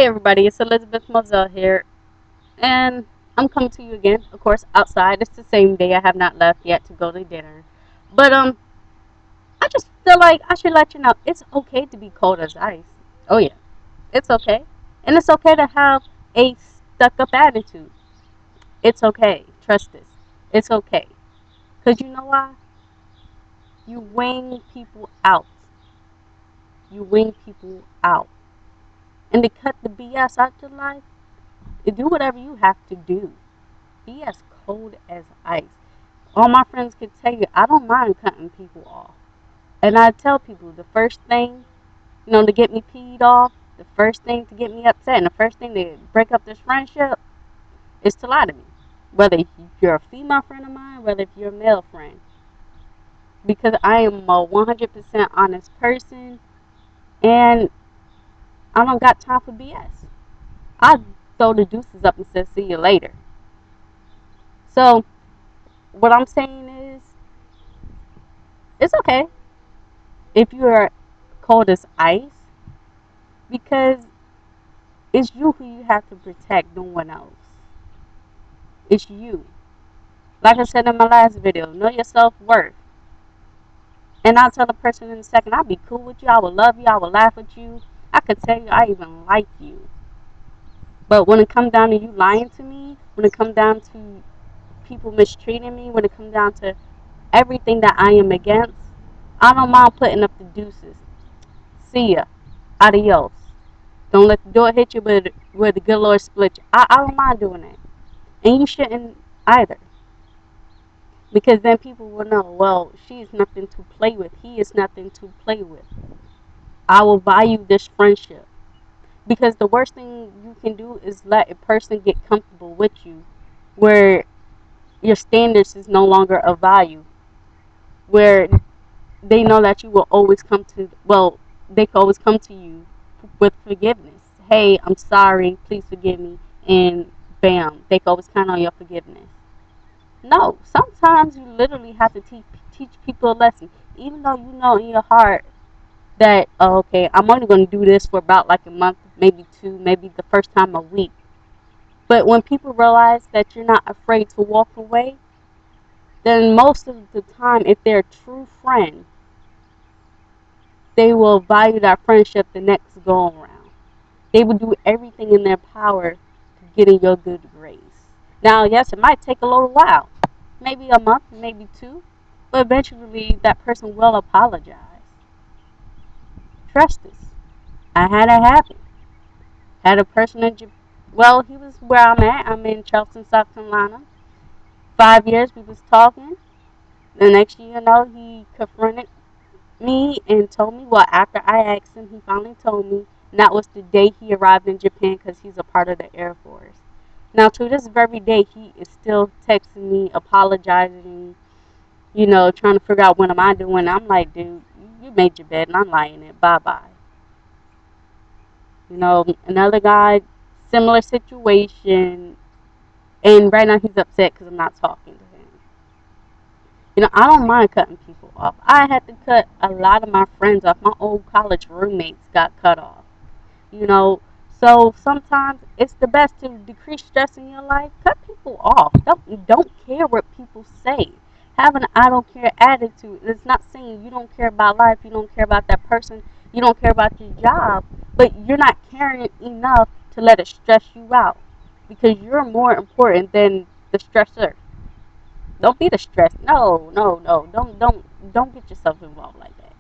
Hey everybody, it's Elizabeth Moselle here, and I'm coming to you again, of course, outside. It's the same day. I have not left yet to go to dinner. But I just feel like I should let you know it's okay to be cold as ice. Oh yeah, it's okay. And it's okay to have a stuck up attitude. It's okay. Trust this. It's okay. Cause you know why? You wing people out. You wing people out. And to cut the BS out your life, you do whatever you have to do. Be as cold as ice. All my friends could tell you, I don't mind cutting people off. And I tell people the first thing, to get me peed off, the first thing to get me upset, and the first thing to break up this friendship is to lie to me. Whether you're a female friend of mine, whether if you're a male friend. Because I am a 100% honest person, and I don't got time for BS. I throw the deuces up and say, see you later. So, what I'm saying is, it's okay if you are cold as ice because it's you who you have to protect, no one else. It's you. Like I said in my last video, know your self-worth. And I'll tell the person in a second, I'll be cool with you, I will love you, I will laugh with you. I could tell you I even like you. But when it comes down to you lying to me, when it comes down to people mistreating me, when it comes down to everything that I am against, I don't mind putting up the deuces. See ya. Adios. Don't let the door hit you where the good Lord split you. I don't mind doing that. And you shouldn't either. Because then people will know, well, she is nothing to play with. He is nothing to play with. I will value this friendship. Because the worst thing you can do is let a person get comfortable with you where your standards is no longer of value. Where they know that you will always they can always come to you with forgiveness. Hey, I'm sorry, please forgive me. And bam, they can always count on your forgiveness. No, sometimes you literally have to teach people a lesson. Even though you know in your heart that, oh, okay, I'm only going to do this for about like a month, maybe two, maybe the first time a week. But when people realize that you're not afraid to walk away, then most of the time, if they're a true friend, they will value that friendship the next go around. They will do everything in their power to get in your good grace. Now, yes, it might take a little while, maybe a month, maybe two, but eventually that person will apologize. Trust us. I had it happen. Had a person in well, he was where I'm at. I'm in Charleston, South Carolina. 5 years we was talking. The next year, he confronted me and told me, well, after I asked him, he finally told me, and that was the day he arrived in Japan because he's a part of the Air Force. Now, to this very day, he is still texting me, apologizing, trying to figure out what am I doing. I'm like, dude, you made your bed and I'm lying in it. Bye-bye. Another guy, similar situation, and right now he's upset because I'm not talking to him. I don't mind cutting people off. I had to cut a lot of my friends off. My old college roommates got cut off. You know, so sometimes it's the best to decrease stress in your life. Cut people off. Don't care what people say. Have an I don't care attitude. It's not saying you don't care about life, you don't care about that person, you don't care about your job, but you're not caring enough to let it stress you out because you're more important than the stressor. Don't be the stress. No, no, no. Don't get yourself involved like that.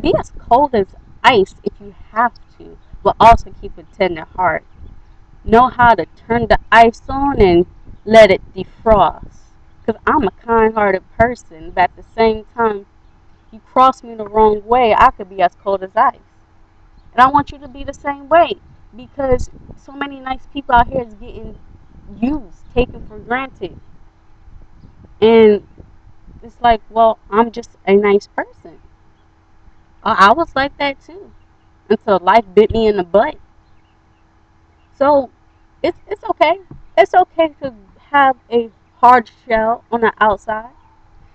Be as cold as ice if you have to, but also keep a tender heart. Know how to turn the ice on and let it defrost. Because I'm a kind-hearted person, but at the same time, you cross me the wrong way, I could be as cold as ice. And I want you to be the same way because so many nice people out here is getting used, taken for granted. And it's like, well, I'm just a nice person. I was like that too until life bit me in the butt. So it's okay. It's okay to have a hard shell on the outside.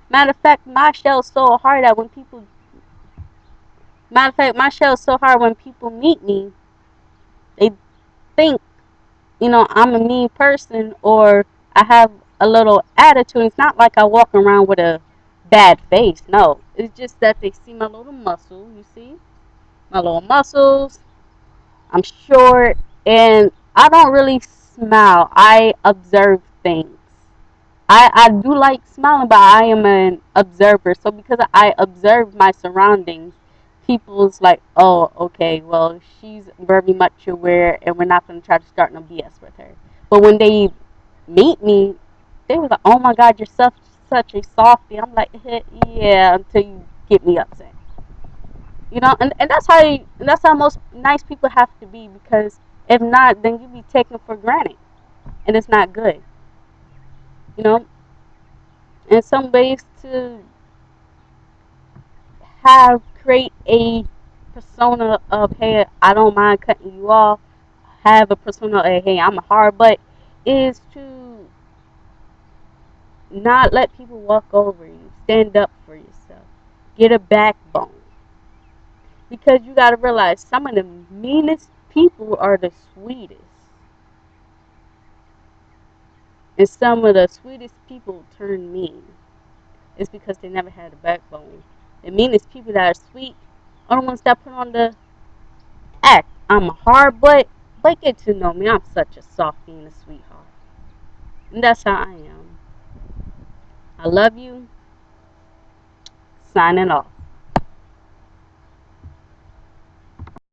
Matter of fact, my shell's so hard that when people, matter of fact, my shell's so hard when people meet me, They think, I'm a mean person or I have a little attitude. It's not like I walk around with a bad face. No, it's just that they see my little muscle. You see my little muscles. I'm short and I don't really smile. I observe things. I do like smiling, but I am an observer. So because I observe my surroundings, people's like, oh, okay, well, she's very much aware, and we're not going to try to start no BS with her. But when they meet me, they was like, oh my God, you're such a softie. I'm like, yeah, until you get me upset. And that's how most nice people have to be, because if not, then you be taken for granted, and it's not good. You know, and some ways to have create a persona of, hey, I don't mind cutting you off, have a persona of, hey, I'm a hard butt, is to not let people walk over you. Stand up for yourself. Get a backbone. Because you gotta realize some of the meanest people are the sweetest. And some of the sweetest people turn mean. It's because they never had a backbone. The meanest people that are sweet are the ones that put on the act. I'm a hard but get to know me. I'm such a softie and a sweetheart. And that's how I am. I love you. Signing off.